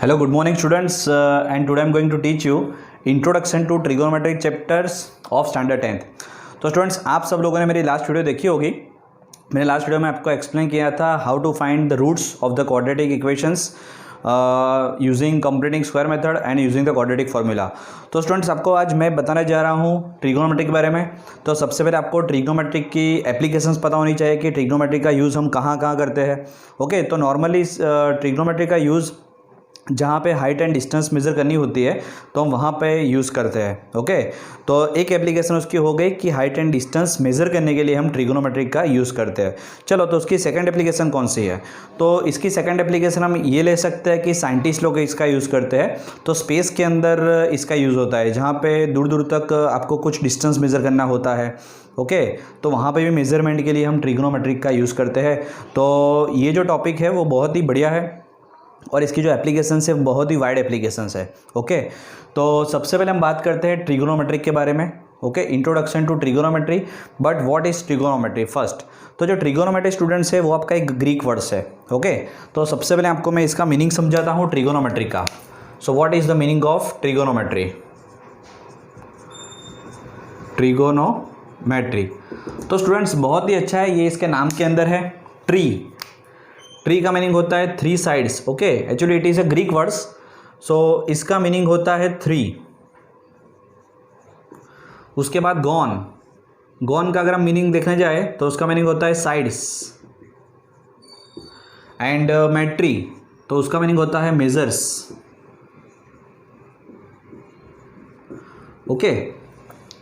Hello, good morning students, and today I am going to teach you Introduction to Trigonometric Chapters of Standard 10th। तो students, आप सब लोगों ने मेरी last video देखी होगी। मैंने लास्ट वीडियो में आपको एक्सप्लेन किया था how to find the roots of the quadratic equations using completing square method and using the quadratic formula. तो स्टूडेंट्स, आपको आज मैं बताने जा रहा हूँ ट्रिग्नोमेट्री के बारे में। तो सबसे पहले आपको ट्रिग्नोमेट्री की एप्लीकेशंस पता होनी चाहिए कि ट्रिग्नोमेट्री का यूज़ हम कहाँ कहाँ करते हैं। ओके, तो नॉर्मली ट्रिग्नोमेट्री का यूज़ जहाँ पे हाइट एंड डिस्टेंस मेज़र करनी होती है तो हम वहाँ पे यूज़ करते हैं। ओके, तो एक एप्लीकेशन उसकी हो गई कि हाइट एंड डिस्टेंस मेज़र करने के लिए हम ट्रिग्नोमेट्री का यूज़ करते हैं। चलो, तो उसकी सेकंड एप्लीकेशन कौन सी है? तो इसकी सेकंड एप्लीकेशन हम ये ले सकते हैं कि साइंटिस्ट लोग इसका यूज़ करते हैं। तो स्पेस के अंदर इसका यूज़ होता है, जहाँ पे दूर दूर तक आपको कुछ डिस्टेंस मेज़र करना होता है। ओके, तो वहाँ पे भी मेज़रमेंट के लिए हम ट्रिग्नोमेट्री का यूज़ करते हैं। तो ये जो टॉपिक है वो बहुत ही बढ़िया है और इसकी जो एप्लीकेशंस है बहुत ही वाइड एप्लीकेशंस है। ओके, तो सबसे पहले हम बात करते हैं ट्रिग्नोमेट्रिक के बारे में। Okay, introduction to trigonometry. But what is trigonometry first? तो जो ट्रिग्नोमेट्री स्टूडेंट्स है वो आपका एक ग्रीक वर्ड्स है। ओके, तो सबसे पहले आपको मैं इसका मीनिंग समझाता हूँ ट्रिग्नोमेट्री का। So what is the meaning of trigonometry? Trigonometry, तो स्टूडेंट्स बहुत ही अच्छा है, ये इसके नाम के अंदर है। ट्री का मीनिंग होता है three sides. Okay, actually it is a Greek words, so इसका मीनिंग होता है थ्री। उसके बाद गॉन का अगर हम मीनिंग देखने जाए तो उसका मीनिंग होता है साइड्स। एंड मेट्री, तो उसका मीनिंग होता है मेजर्स। ओके,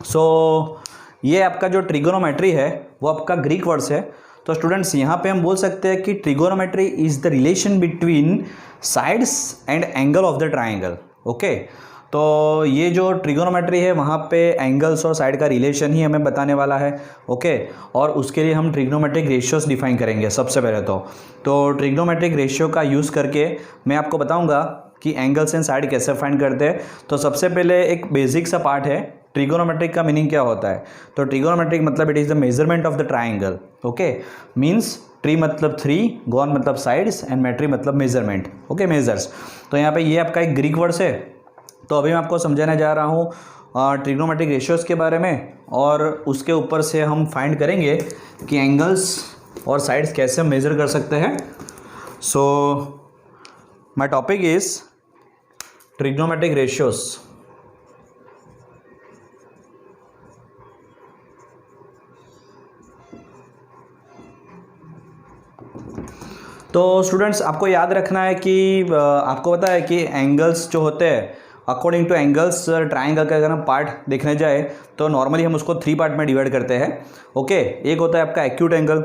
सो ये आपका जो ट्रिगोनोमेट्री है वो आपका ग्रीक वर्ड्स है। तो स्टूडेंट्स, यहाँ पे हम बोल सकते हैं कि trigonometry is the relation between sides and angle of the triangle. Okay, तो ये जो ट्रिगोनोमेट्री है वहाँ पे एंगल्स और साइड का रिलेशन ही हमें बताने वाला है। ओके, और उसके लिए हम ट्रिग्नोमेट्रिक रेशियोज डिफाइन करेंगे सबसे पहले। तो ट्रिग्नोमेट्रिक रेशियो का यूज़ करके मैं आपको बताऊँगा कि एंगल्स एंड साइड कैसे फाइंड करते हैं। तो सबसे पहले एक बेसिक सा पार्ट है, ट्रिगोनोमेट्रिक का मीनिंग क्या होता है? तो ट्रिगोनोमेट्रिक मतलब it is the measurement of the triangle. Okay, means tree मतलब थ्री, गॉन मतलब साइड्स एंड मेट्री मतलब मेजरमेंट। Okay, measures. तो यहाँ पे ये आपका एक ग्रीक वर्ड्स है। तो अभी मैं आपको समझाने जा रहा हूँ ट्रिग्नोमेट्रिक रेशियोज़ के बारे में, और उसके ऊपर से हम फाइंड करेंगे कि एंगल्स और साइड्स कैसे हम मेज़र कर सकते हैं। So my topic is trigonometric ratios. तो स्टूडेंट्स, आपको याद रखना है कि आपको पता है कि एंगल्स जो होते हैं, अकॉर्डिंग टू एंगल्स ट्राइंगल का अगर हम पार्ट देखने जाए तो नॉर्मली हम उसको थ्री पार्ट में डिवाइड करते हैं। ओके, एक होता है आपका एक्यूट एंगल,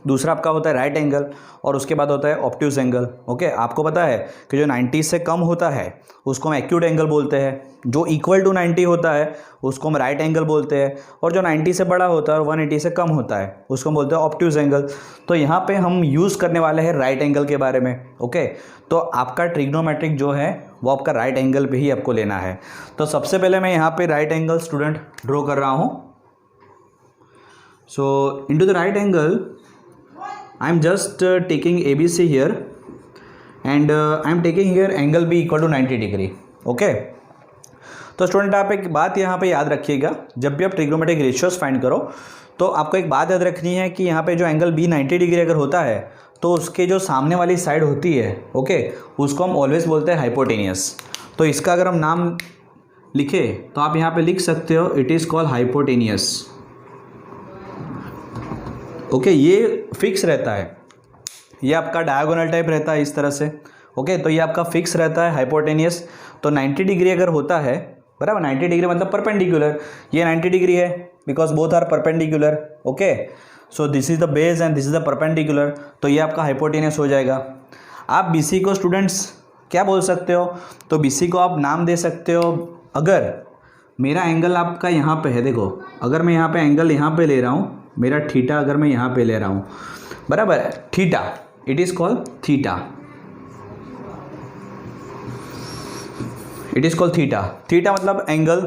दूसरा आपका होता है राइट एंगल, और उसके बाद होता है ऑब्ट्यूज एंगल। ओके, आपको पता है कि जो 90 से कम होता है उसको हम एक्यूट एंगल बोलते हैं, जो इक्वल टू 90 होता है उसको हम राइट एंगल बोलते हैं, और जो 90 से बड़ा होता है और 180 से कम होता है उसको हम बोलते हैं ऑब्ट्यूज एंगल। तो यहाँ पे हम यूज़ करने वाले हैं राइट एंगल के बारे में। ओके, तो आपका ट्रिग्नोमेट्रिक जो है वो आपका राइट एंगल पे ही आपको लेना है। तो सबसे पहले मैं यहाँ पे राइट एंगल स्टूडेंट ड्रॉ कर रहा हूँ। सो into the right angle I am just taking ABC here, and I am taking here angle B equal to 90 degree. Okay, तो स्टूडेंट आप एक बात यहाँ पे याद रखिएगा, जब भी आप ट्रिग्नोमेट्रिक रेशियोज फाइंड करो तो आपको एक बात याद रखनी है कि यहाँ पे जो एंगल B 90 डिग्री अगर होता है तो उसके जो सामने वाली साइड होती है, ओके, उसको हम ऑलवेज बोलते हैं हाइपोटेनियस। तो इसका अगर हम नाम लिखे तो आप यहाँ पे लिख सकते हो, it is called hypotenuse. Okay, ये फिक्स रहता है, ये आपका डायगोनल टाइप रहता है इस तरह से। ओके, तो ये आपका फिक्स रहता है हाइपोटेनियस। तो 90 डिग्री अगर होता है, बराबर, 90 डिग्री मतलब परपेंडिकुलर, ये 90 डिग्री है because both are perpendicular. Okay, so this is the base and this is the perpendicular, तो ये आपका हाइपोटेनियस हो जाएगा। आप BC को स्टूडेंट्स क्या बोल सकते हो? तो BC को आप नाम दे सकते हो, अगर मेरा एंगल आपका यहाँ पे है, देखो अगर मैं यहाँ पे एंगल यहाँ पे ले रहा हूँ, मेरा थीटा अगर मैं यहाँ पे ले रहा हूँ, बराबर, theta, it is called theta, it is called theta. Theta मतलब एंगल,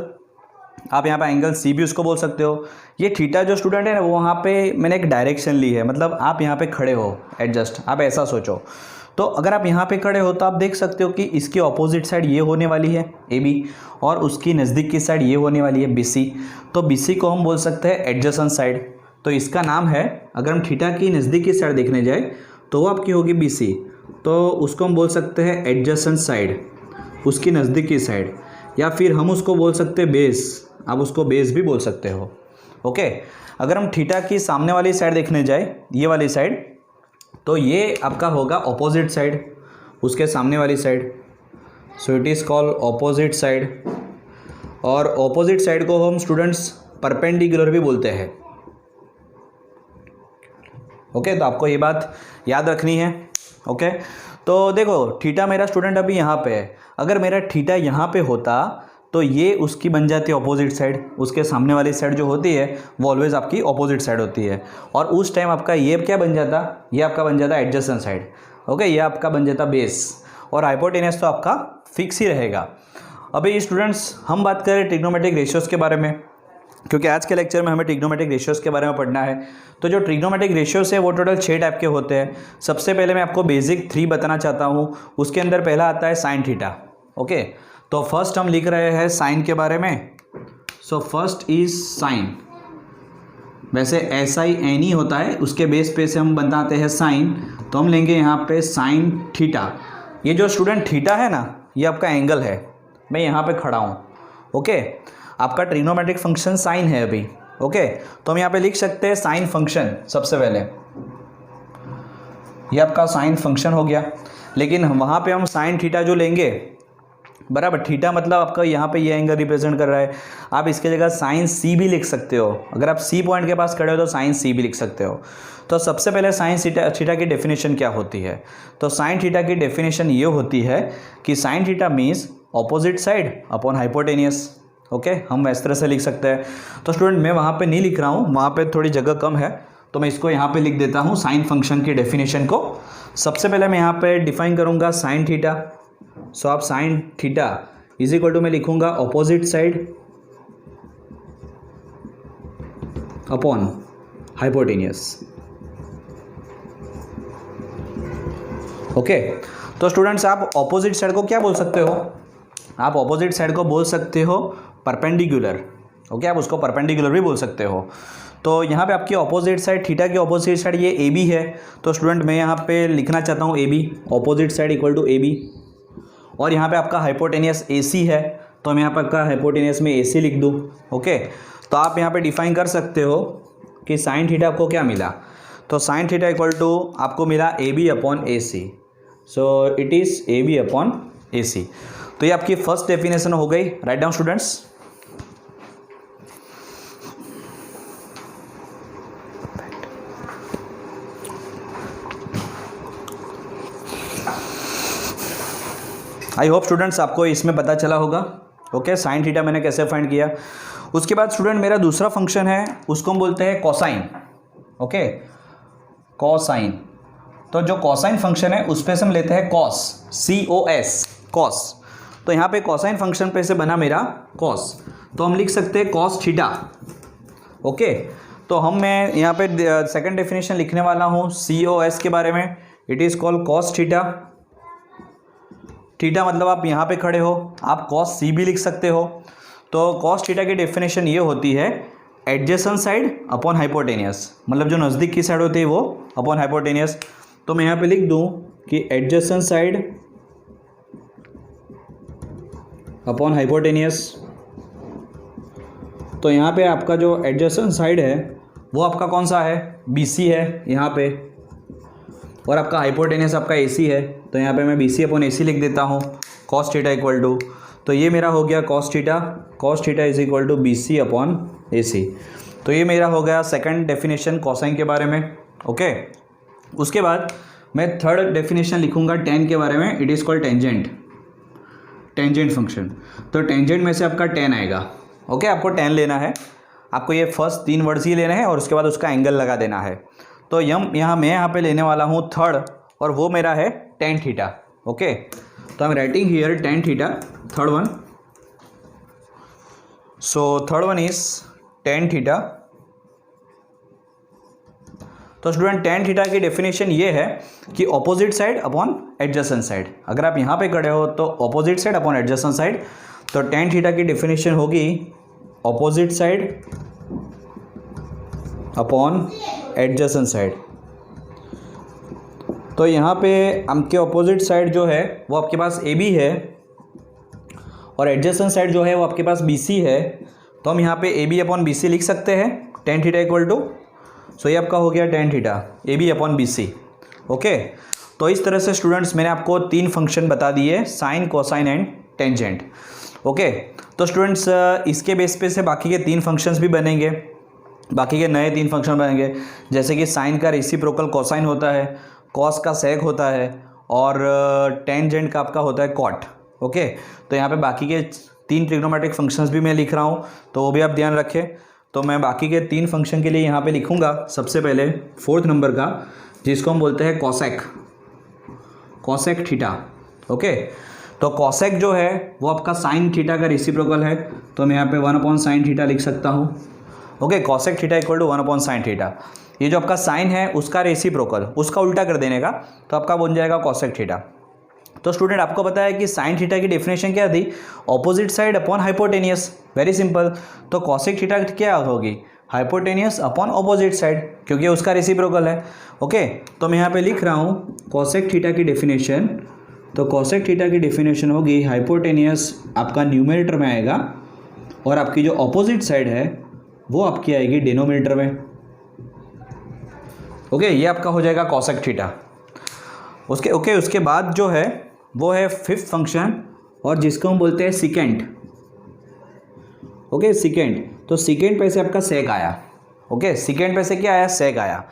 आप यहाँ पे एंगल सी भी उसको बोल सकते हो। ये थीटा जो स्टूडेंट है ना, वो वहाँ पे मैंने एक डायरेक्शन ली है, मतलब आप यहाँ पे खड़े हो एडजस्ट, आप ऐसा सोचो। तो अगर आप यहाँ पे खड़े हो तो आप देख सकते हो कि इसकी ऑपोजिट साइड ये होने वाली है ए बी, और उसकी नज़दीक की साइड ये होने वाली है बी सी। तो बी सी को हम बोल सकते हैं एडजेसेंट साइड। तो इसका नाम है, अगर हम थीटा की नज़दीक की साइड देखने जाए तो वो आपकी होगी बी सी, तो उसको हम बोल सकते हैं एडजेसेंट साइड, उसकी नज़दीक की साइड। या फिर हम उसको बोल सकते हैं बेस, आप उसको बेस भी बोल सकते हो। ओके, अगर हम थीटा की सामने वाली साइड देखने जाए, ये वाली साइड, तो ये आपका होगा ऑपोजिट साइड, उसके सामने वाली side. So it is called opposite side. और ऑपोजिट साइड को हम स्टूडेंट्स परपेंडिकुलर भी बोलते हैं। ओके, तो आपको ये बात याद रखनी है। ओके, तो देखो थीटा मेरा स्टूडेंट अभी यहाँ पे है, अगर मेरा थीटा यहाँ पे होता तो ये उसकी बन जाती है ऑपोजिट साइड, उसके सामने वाली साइड जो होती है वो ऑलवेज आपकी ऑपोजिट साइड होती है। और उस टाइम आपका ये क्या बन जाता, ये आपका बन जाता एडजेसेंट साइड। ओके, ये आपका बन जाता बेस, और हाइपोटेनस तो आपका फिक्स ही रहेगा। अभी स्टूडेंट्स हम बात करें ट्रिग्नोमेट्रिक रेशियोज़ के बारे में, क्योंकि आज के लेक्चर में हमें ट्रिग्नोमेट्रिक रेशियोज़ के बारे में पढ़ना है। तो जो ट्रिग्नोमेट्रिक रेशियोज़ है वो टोटल 6 टाइप के होते हैं। सबसे पहले मैं आपको बेसिक 3 बताना चाहता हूँ। उसके अंदर पहला आता है साइन थीटा। ओके, तो फर्स्ट हम लिख रहे हैं साइन के बारे में। सो फर्स्ट इज साइन, वैसे ऐसा ही एन ही होता है, उसके बेस पे से हम बताते हैं साइन। तो हम लेंगे यहाँ पे साइन थीटा। ये जो स्टूडेंट थीटा है ना, ये आपका एंगल है, मैं यहाँ पे खड़ा हूँ। ओके, आपका ट्रिग्नोमेट्रिक फंक्शन साइन है अभी। ओके, तो हम यहाँ पे लिख सकते हैं साइन फंक्शन। सबसे पहले ये आपका साइन फंक्शन हो गया, लेकिन वहाँ पे हम साइन थीटा जो लेंगे, बराबर, थीटा मतलब आपका यहाँ पे ये एंगल रिप्रेजेंट कर रहा है। आप इसके जगह साइन सी भी लिख सकते हो, अगर आप सी पॉइंट के पास खड़े हो तो साइन सी भी लिख सकते हो। तो सबसे पहले साइन थीटा की डेफिनेशन क्या होती है, तो साइन थीटा की डेफिनेशन ये होती है कि sine theta means opposite side upon hypotenuse. Okay, हम इस तरह से लिख सकते हैं। तो स्टूडेंट मैं वहाँ पे नहीं लिख रहा हूँ, वहाँ पे थोड़ी जगह कम है, तो मैं इसको यहाँ पे लिख देता हूँ साइन फंक्शन की डेफिनेशन को। सबसे पहले मैं यहाँ पे डिफाइन करूँगा साइन थीटा। सो आप sine theta is equal to मैं लिखूँगा opposite side upon hypotenuse. Okay, तो स्टूडेंट्स आप ऑपोजिट साइड को क्या बोल सकते हो, आप ऑपोजिट साइड को बोल सकते हो परपेंडिकुलर। ओके, आप उसको परपेंडिकुलर भी बोल सकते हो। तो यहाँ पे आपकी ऑपोजिट साइड, थीटा की ऑपोजिट साइड ये ए बी है। तो स्टूडेंट मैं यहाँ पे लिखना चाहता हूँ A B, opposite side equal to A B. और यहाँ पे आपका हाइपोटेनियस ए सी है, तो मैं यहाँ पर आपका हाइपोटेनियस में ए सी लिख दूँ। ओके, तो आप यहाँ पे डिफाइन कर सकते हो कि साइन थीटा आपको क्या मिला, तो साइन थीटा इक्वल टू आपको मिला A B upon A C. So it is A B upon A C. तो ये आपकी फर्स्ट डेफिनेशन हो गई। Write down students. I hope students आपको इसमें पता चला होगा। ओके, साइन थीटा मैंने कैसे फाइंड किया। उसके बाद स्टूडेंट मेरा दूसरा फंक्शन है, उसको हम बोलते हैं कोसाइन। Okay, cosine. तो जो कोसाइन फंक्शन है उस पर से हम लेते हैं कॉस, सी ओ एस, कॉस। तो यहाँ पे कोसाइन फंक्शन पे से बना मेरा कॉस, तो हम लिख सकते हैं कॉस थीटा। ओके, तो मैं यहाँ पे सेकंड डेफिनेशन लिखने वाला हूँ सी ओ एस के बारे में। It is called cos theta. Theta मतलब आप यहाँ पे खड़े हो, आप कॉस सी भी लिख सकते हो। तो कॉस थीटा की डेफिनेशन ये होती है एडजेसेंट साइड अपॉन हाइपोटेनियस, मतलब जो नज़दीक की साइड होती है वो अपॉन हाइपोटेनियस। तो मैं यहाँ पे लिख दूँ कि एडजेसेंट साइड अपॉन हाइपोटेनियस। तो यहाँ पे आपका जो एडजेसेंट साइड है वो आपका कौन सा है, बी सी है यहाँ पे, और आपका हाइपोटेनियस आपका ए सी है। तो यहाँ पे मैं बी सी अपॉन ए सी लिख देता हूँ, कॉस थीटा इक्वल टू, तो ये मेरा हो गया cos theta is equal to B C upon A C. तो ये मेरा हो गया सेकंड डेफिनेशन कोसाइन के बारे में। ओके, उसके बाद मैं थर्ड डेफिनेशन लिखूँगा टेन के बारे में। It is called tangent function. तो टेंजेंट में से आपका टेन आएगा। ओके, आपको टेन लेना है, आपको ये फर्स्ट 3 वर्ड्स ही लेने हैं और उसके बाद उसका एंगल लगा देना है। तो मैं यहाँ पे लेने वाला हूँ थर्ड, और वो मेरा है टेन थीटा। ओके, तो I am writing here tan theta, third one. So third one is tan theta. तो स्टूडेंट टेन थीटा की डेफिनेशन ये है कि opposite side upon adjacent side. अगर आप यहाँ पे खड़े हो तो opposite side upon adjacent side, तो टेन थीटा की डेफिनेशन होगी opposite side upon adjacent side. तो यहाँ पे आपके ऑपोजिट साइड जो है वो आपके पास ए बी है और एडजेसेंट साइड जो है वो आपके पास बी सी है। तो हम यहाँ पे A B upon B C लिख सकते हैं, tan theta equal to, so ये आपका हो गया tan theta A B upon B C. Okay, तो इस तरह से स्टूडेंट्स मैंने आपको तीन फंक्शन बता दिए, sine, cosine and tangent. Okay, तो स्टूडेंट्स इसके बेस पे से बाकी के तीन फंक्शंस भी बनेंगे, बाकी के नए तीन फंक्शन बनेंगे, जैसे कि साइन का रेसिप्रोकल कोसाइन होता है, कॉस का सेक होता है और टेंजेंट का आपका होता है कॉट। ओके, तो यहाँ पे बाकी के तीन ट्रिग्नोमेट्रिक फंक्शंस भी मैं लिख रहा हूँ, तो वो भी आप ध्यान रखें। तो मैं बाकी के तीन फंक्शन के लिए यहाँ पे लिखूँगा सबसे पहले फोर्थ नंबर का, जिसको हम बोलते हैं कॉसेक, कॉसेक थीटा। ओके, तो कॉसेक जो है वो आपका साइन थीटा का रेसिप्रोकल है, तो मैं यहाँ पे 1 अपॉन साइन थीटा लिख सकता हूँ। Okay, cosec theta equal to 1 upon sine theta. ये जो आपका साइन है उसका रेसिप्रोकल, उसका उल्टा कर देने का, तो आपका बन जाएगा कॉसेक थीटा। तो स्टूडेंट आपको पता है कि साइन थीटा की डेफिनेशन क्या थी, opposite side upon hypotenuse, very simple. तो कॉसेक थीटा क्या होगी, हाइपोटेनियस अपॉन ऑपोजिट साइड, क्योंकि उसका रेसिप्रोकल है। ओके, तो मैं यहाँ पे लिख रहा हूँ कॉसेक थीटा की डेफिनेशन। तो कॉसेक थीटा की डेफिनेशन होगी हाइपोटेनियस आपका न्यूमरेटर में आएगा और आपकी जो ऑपोजिट साइड है वो आपकी आएगी डिनोमिनेटर में। ओके, ये आपका हो जाएगा कॉसेक थीटा। उसके बाद जो है वो है फिफ्थ फंक्शन, और जिसको हम बोलते हैं सिकेंट। ओके, सिकेंट, तो सिकेंट पे से आपका सेक आया। ओके, सिकेंट पे से क्या आया, सेक आया,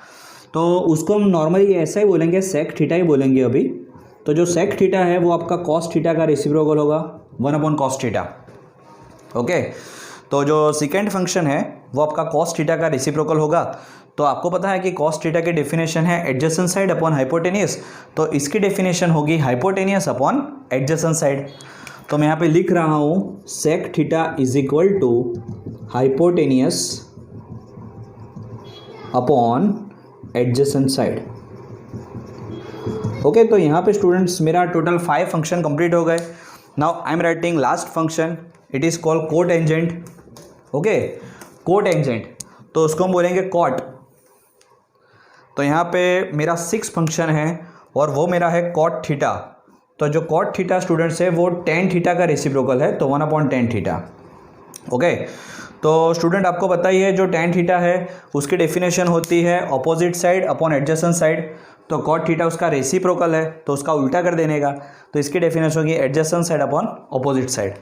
तो उसको हम नॉर्मली ऐसा ही बोलेंगे, सेक थीटा ही बोलेंगे अभी। तो जो सेक थीटा है वो आपका कॉस थीटा का रेसिप्रोकल होगा, 1 अपॉन कॉस थीटा। ओके, तो जो सिकेंट फंक्शन है वो आपका कॉस थीटा का रेसिप्रोकल होगा। तो आपको पता है कि कॉस थीटा की डेफिनेशन है एडजेसेंट साइड अपॉन हाइपोटेनियस, तो इसकी डेफिनेशन होगी हाइपोटेनियस अपॉन एडजेसेंट साइड। तो मैं यहाँ पे लिख रहा हूँ sec theta is equal to hypotenuse upon adjacent side. Okay, तो यहाँ पे स्टूडेंट्स मेरा टोटल 5 फंक्शन कंप्लीट हो गए। Now I am writing last function, it is called cotangent. Okay, cotangent, तो उसको हम बोलेंगे कॉट। तो यहाँ पे मेरा 6 फंक्शन है और वो मेरा है कॉट थीटा। तो जो कॉट थीटा स्टूडेंट्स है वो टेन थीटा का रेसिप्रोकल है, तो 1 अपॉन टेन थीटा। ओके, तो स्टूडेंट आपको पता ही है जो टेन थीटा है उसकी डेफिनेशन होती है opposite side upon adjacent side. तो कॉट थीटा उसका रेसिप्रोकल है, तो उसका उल्टा कर देने का, तो इसकी डेफिनेशन होगी adjacent side upon opposite side.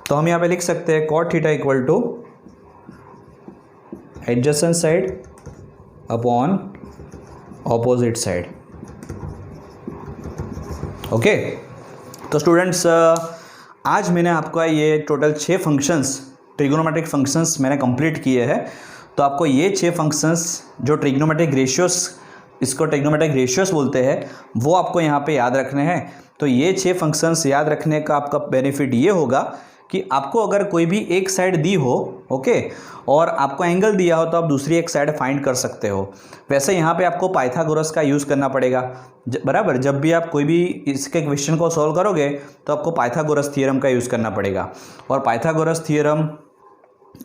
तो हम यहाँ पे लिख सकते हैं cot theta equal to adjacent side upon opposite side. Okay, तो स्टूडेंट्स आज मैंने आपका ये टोटल 6 फंक्शंस, ट्रिग्नोमेट्रिक फंक्शंस मैंने कंप्लीट किए हैं। तो आपको ये 6 फंक्शंस जो ट्रिग्नोमेट्रिक रेशियोस, इसको ट्रिग्नोमेट्रिक रेशियोस बोलते हैं, वो आपको यहाँ पे याद रखने हैं। तो ये 6 फंक्शंस याद रखने का आपका बेनिफिट ये होगा कि आपको अगर कोई भी एक साइड दी हो, ओके, और आपको एंगल दिया हो, तो आप दूसरी एक साइड फाइंड कर सकते हो। वैसे यहाँ पे आपको पाइथागोरस का यूज़ करना पड़ेगा, बराबर। जब भी आप कोई भी इसके क्वेश्चन को सॉल्व करोगे तो आपको पाइथागोरस थ्योरम का यूज़ करना पड़ेगा। और पाइथागोरस थ्योरम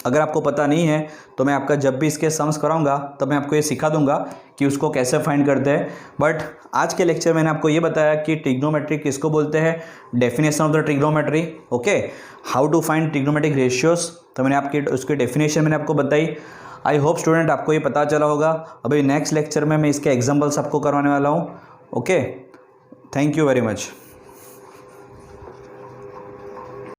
अगर आपको पता नहीं है तो मैं आपका जब भी इसके सम्स कराऊंगा तब मैं आपको ये सिखा दूंगा कि उसको कैसे फाइंड करते हैं। बट आज के लेक्चर मैंने आपको ये बताया कि ट्रिग्नोमेट्री किसको बोलते हैं, definition of the trigonometry, okay, how to find trigonometric ratios, तो मैंने आपकी उसकी डेफिनेशन मैंने आपको बताई। आई होप स्टूडेंट आपको ये पता चला होगा। अभी नेक्स्ट लेक्चर में मैं इसके एग्जाम्पल्स आपको करवाने वाला हूँ। Okay, thank you very much.